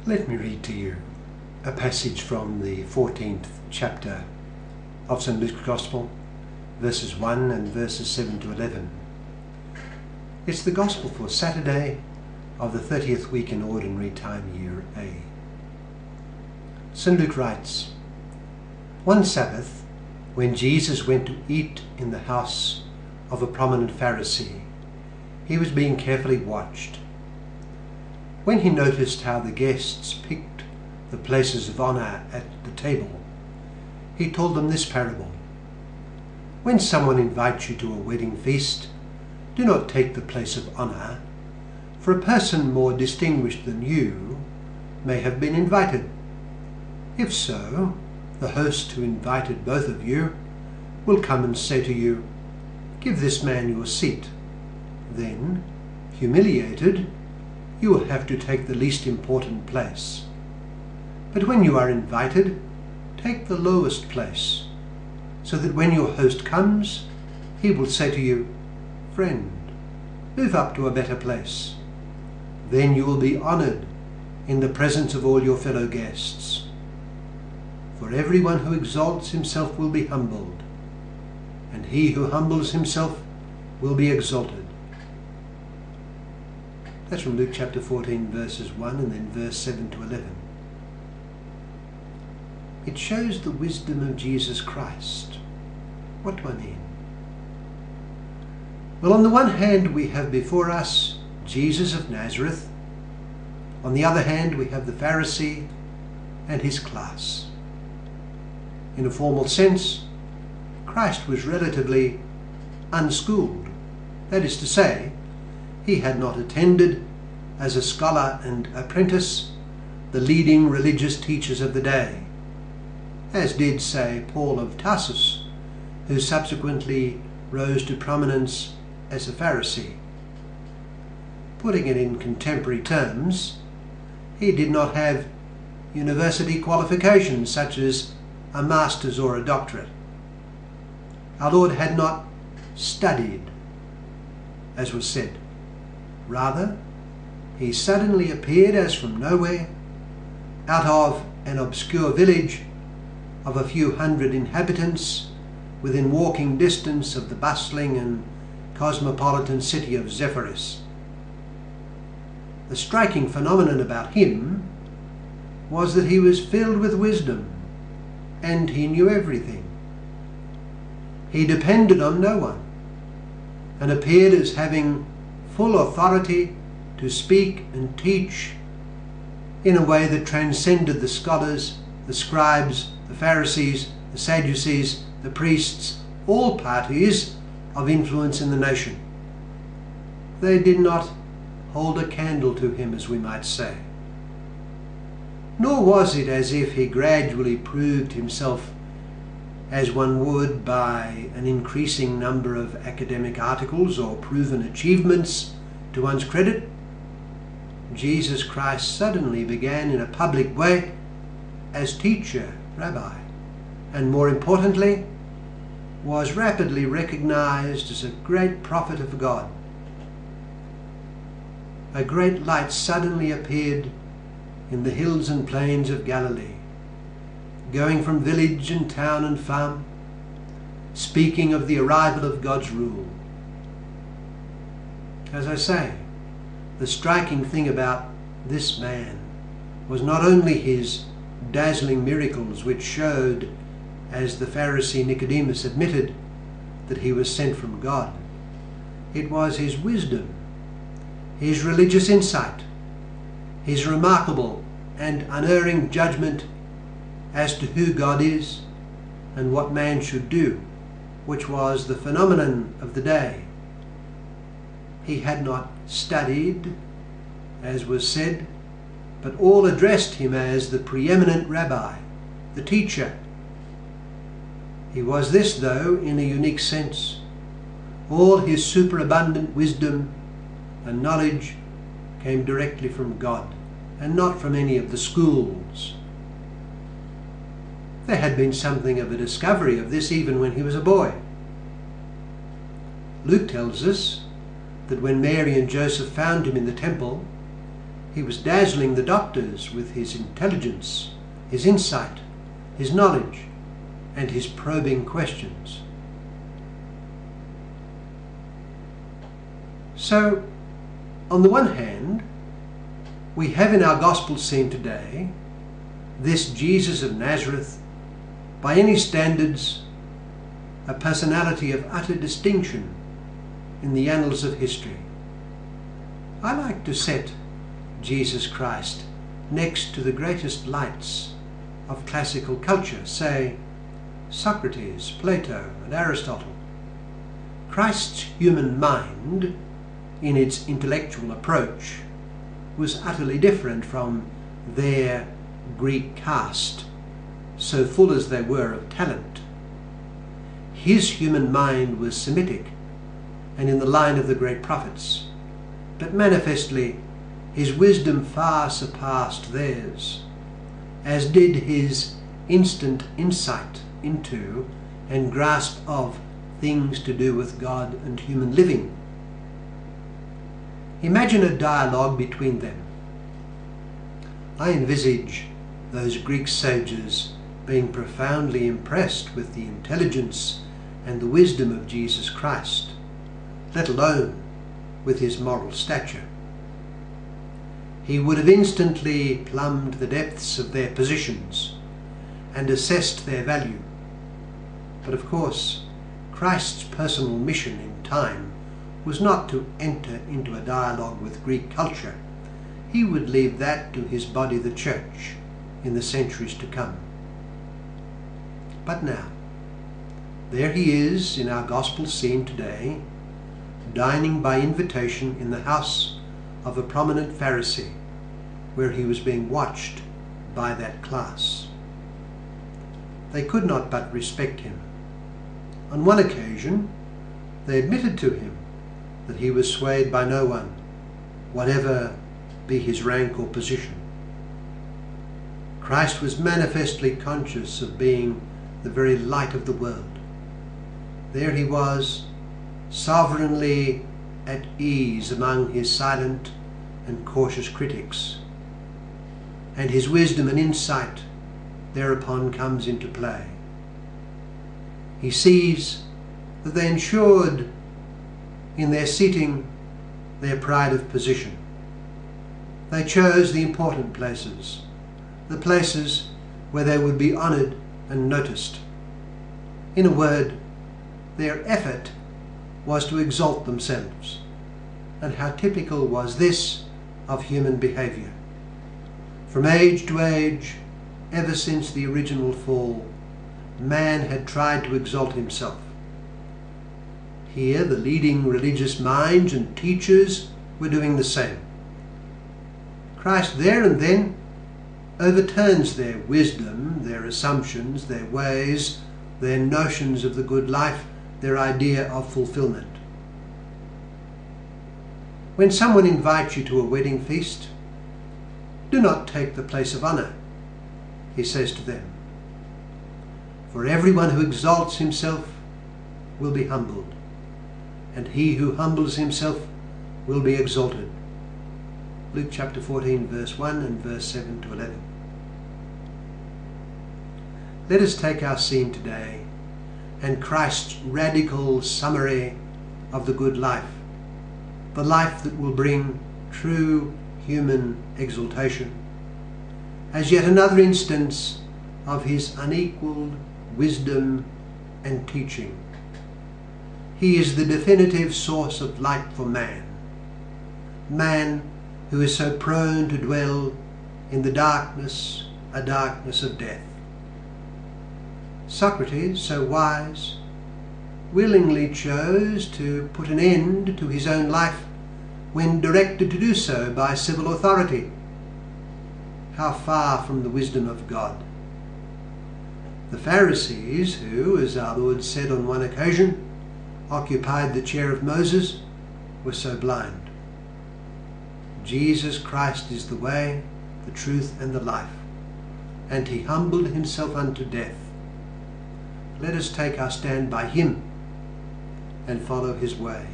Let me read to you a passage from the 14th chapter of St. Luke's Gospel, verses 1 and verses 7 to 11. It's the Gospel for Saturday of the 30th week in Ordinary Time Year A. St. Luke writes, "One Sabbath, when Jesus went to eat in the house of a prominent Pharisee, he was being carefully watched. When he noticed how the guests picked the places of honour at the table, he told them this parable. When someone invites you to a wedding feast, do not take the place of honour, for a person more distinguished than you may have been invited. If so, the host who invited both of you will come and say to you, 'Give this man your seat.' Then, humiliated, you will have to take the least important place. But when you are invited, take the lowest place, so that when your host comes, he will say to you, 'Friend, move up to a better place.' Then you will be honoured in the presence of all your fellow guests. For everyone who exalts himself will be humbled, and he who humbles himself will be exalted." That's from Luke chapter 14, verses 1 and then verse 7 to 11. It shows the wisdom of Jesus Christ. What do I mean? Well, on the one hand, we have before us Jesus of Nazareth. On the other hand, we have the Pharisee and his class. In a formal sense, Christ was relatively unschooled. That is to say, he had not attended, as a scholar and apprentice, the leading religious teachers of the day, as did, say, Paul of Tarsus, who subsequently rose to prominence as a Pharisee. Putting it in contemporary terms, he did not have university qualifications such as a master's or a doctorate. Our Lord had not studied, as was said. Rather, he suddenly appeared as from nowhere, out of an obscure village of a few hundred inhabitants, within walking distance of the bustling and cosmopolitan city of Zephyrus. The striking phenomenon about him was that he was filled with wisdom, and he knew everything. He depended on no one, and appeared as having full authority to speak and teach in a way that transcended the scholars, the scribes, the Pharisees, the Sadducees, the priests, all parties of influence in the nation. They did not hold a candle to him, as we might say. Nor was it as if he gradually proved himself, as one would by an increasing number of academic articles or proven achievements to one's credit. Jesus Christ suddenly began in a public way as teacher, rabbi, and more importantly, was rapidly recognized as a great prophet of God. A great light suddenly appeared in the hills and plains of Galilee, going from village and town and farm, speaking of the arrival of God's rule. As I say, the striking thing about this man was not only his dazzling miracles, which showed, as the Pharisee Nicodemus admitted, that he was sent from God. It was his wisdom, his religious insight, his remarkable and unerring judgment as to who God is and what man should do, which was the phenomenon of the day. He had not studied, as was said, but all addressed him as the preeminent rabbi, the teacher. He was this, though, in a unique sense. All his superabundant wisdom and knowledge came directly from God, and not from any of the schools. There had been something of a discovery of this even when he was a boy. Luke tells us that when Mary and Joseph found him in the temple, He was dazzling the doctors with his intelligence, his insight, his knowledge, and his probing questions. So, on the one hand, we have in our gospel scene today this Jesus of Nazareth, by any standards, a personality of utter distinction in the annals of history. I like to set Jesus Christ next to the greatest lights of classical culture, say Socrates, Plato, and Aristotle. Christ's human mind, in its intellectual approach, was utterly different from their Greek caste, so full as they were of talent. His human mind was Semitic and in the line of the great prophets, but manifestly his wisdom far surpassed theirs, as did his instant insight into and grasp of things to do with God and human living. Imagine a dialogue between them. I envisage those Greek sages being profoundly impressed with the intelligence and the wisdom of Jesus Christ, let alone with his moral stature. He would have instantly plumbed the depths of their positions and assessed their value. But of course, Christ's personal mission in time was not to enter into a dialogue with Greek culture. He would leave that to his body, the church, in the centuries to come. But now, there he is in our gospel scene today, dining by invitation in the house of a prominent Pharisee, where he was being watched by that class. They could not but respect him. On one occasion, they admitted to him that he was swayed by no one, whatever be his rank or position. Christ was manifestly conscious of being the very light of the world. There he was, sovereignly at ease among his silent and cautious critics, and his wisdom and insight thereupon comes into play. He sees that they ensured in their seating their pride of position. They chose the important places, the places where they would be honoured and noticed. In a word, their effort was to exalt themselves. And how typical was this of human behaviour? From age to age, ever since the original fall, man had tried to exalt himself. Here the leading religious minds and teachers were doing the same. Christ there and then overturns their wisdom, their assumptions, their ways, their notions of the good life, their idea of fulfillment. When someone invites you to a wedding feast, do not take the place of honour, he says to them. For everyone who exalts himself will be humbled, and he who humbles himself will be exalted. Luke chapter 14, verse 1 and verse 7 to 11. Let us take our scene today and Christ's radical summary of the good life, the life that will bring true human exaltation, as yet another instance of his unequalled wisdom and teaching. He is the definitive source of light for man, man who is so prone to dwell in the darkness, a darkness of death. Socrates, so wise, willingly chose to put an end to his own life when directed to do so by civil authority. How far from the wisdom of God! The Pharisees, who, as our Lord said on one occasion, occupied the chair of Moses, were so blind. Jesus Christ is the way, the truth, and the life, and he humbled himself unto death. Let us take our stand by him and follow his way.